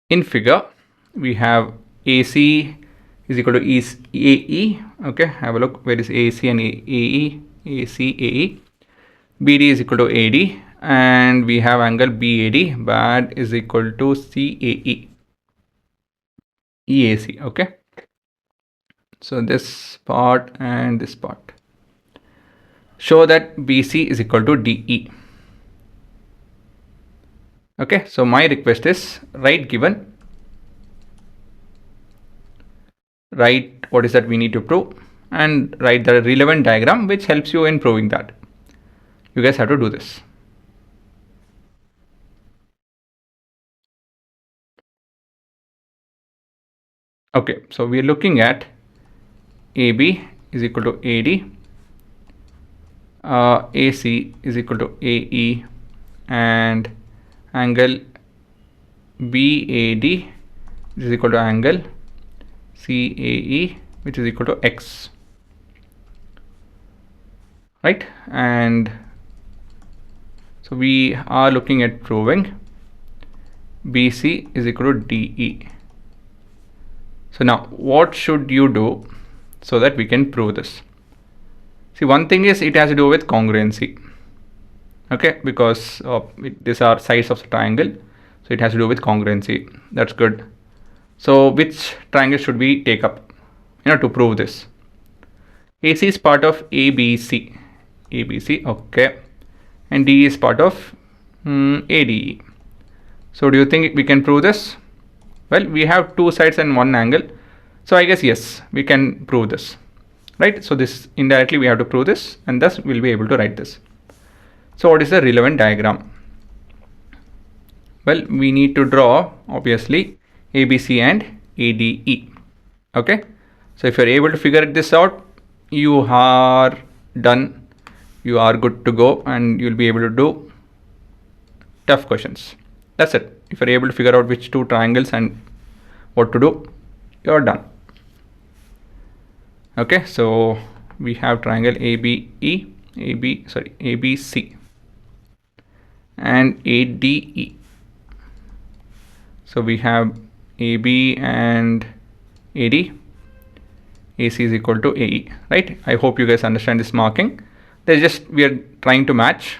In figure, we have AC is equal to AE. Okay, have a look. Where is AC and AE? AC, AE. BD is equal to AD, and we have angle BAD. BAD is equal to CAE. EAC. Okay. So this part and this part. Show that BC is equal to DE. Okay, so my request is write given, write what is that we need to prove, and write the relevant diagram which helps you in proving that. You guys have to do this. Okay, so we are looking at AB is equal to AD, AC is equal to AE, and angle BAD is equal to angle CAE, which is equal to X, right? And so we are looking at proving BC is equal to DE. So now what should you do so that we can prove this? See, one thing is it has to do with congruency. Okay, because these are sides of the triangle, so it has to do with congruency. That's good. So which triangle should we take up, to prove this? AC is part of ABC. ABC, okay, and DE is part of ADE. So do you think we can prove this? Well, we have two sides and one angle, so I guess yes, we can prove this, right? So this indirectly we have to prove this, and thus we'll be able to write this. So what is the relevant diagram? Well, we need to draw obviously ABC and ADE. Okay, so if you're able to figure this out, you are done, you are good to go, and you'll be able to do tough questions. That's it. If you're able to figure out which two triangles and what to do, you're done. Okay, so we have triangle ABC and ADE. So we have AB and AD. AC is equal to AE, right? I hope you guys understand this marking. We are trying to match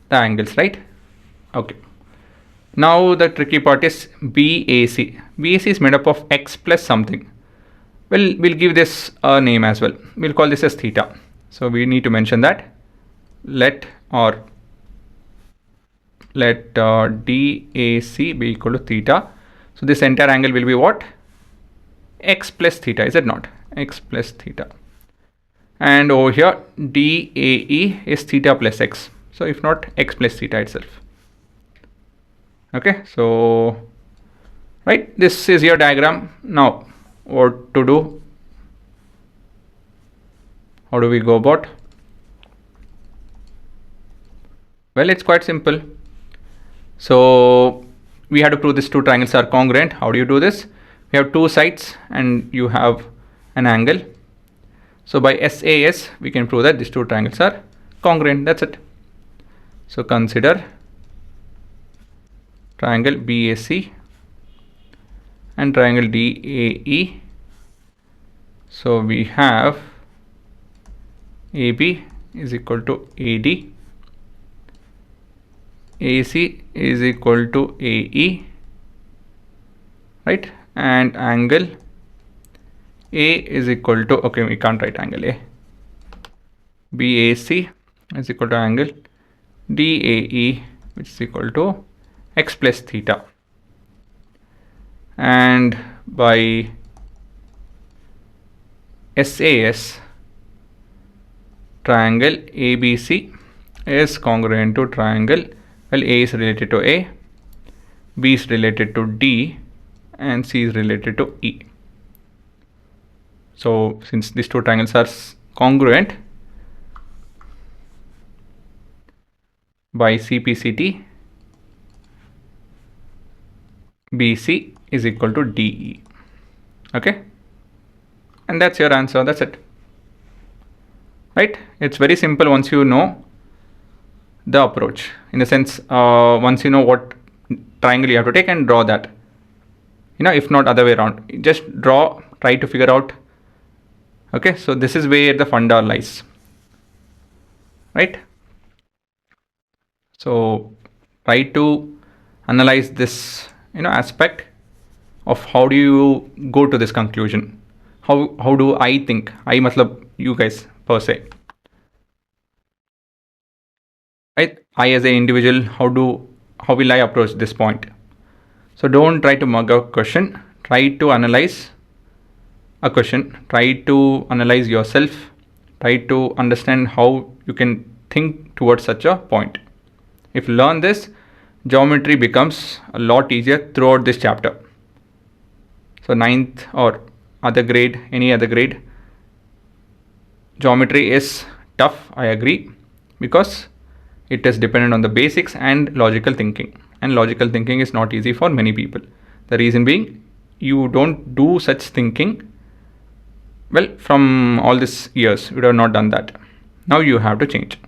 the angles, right? Okay. Now the tricky part is BAC. BAC is made up of X plus something. Well, we'll give this a name as well. We'll call this as theta. So we need to mention that. Let DAC be equal to theta. So this entire angle will be what? X plus theta, is it not? X plus theta. And over here DAE is theta plus X. So if not, X plus theta itself. Okay, so right, this is your diagram. Now what to do? How do we go about? Well, it's quite simple. So we have to prove these two triangles are congruent. How do you do this? We have two sides and you have an angle. So by SAS we can prove that these two triangles are congruent. That's it. So consider triangle BAC and triangle DAE. So we have AB is equal to AD, AC is equal to AE, right? And angle A is equal to, okay, we can't write angle A. BAC is equal to angle DAE, which is equal to X plus theta. And by SAS, triangle ABC is congruent to triangle, well, A is related to A, B is related to D, and C is related to E. So since these two triangles are congruent, by CPCT, BC is equal to DE. Okay, and that's your answer. That's it, right? It's very simple once you know the approach, in the sense once you know what triangle you have to take and draw that. if not other way around, just draw, try to figure out. Okay, so this is where the funda lies, right? So try to analyze this aspect of how do you go to this conclusion. How do I think, I matlab you guys per se, right? I as an individual, how will I approach this point? So don't try to mug a question, try to analyze a question, try to analyze yourself, try to understand how you can think towards such a point. If you learn this, geometry becomes a lot easier throughout this chapter. So ninth or other grade, any other grade, geometry is tough, I agree, because it is dependent on the basics and logical thinking. And logical thinking is not easy for many people. The reason being, you don't do such thinking. Well, from all these years, you have not done that. Now you have to change.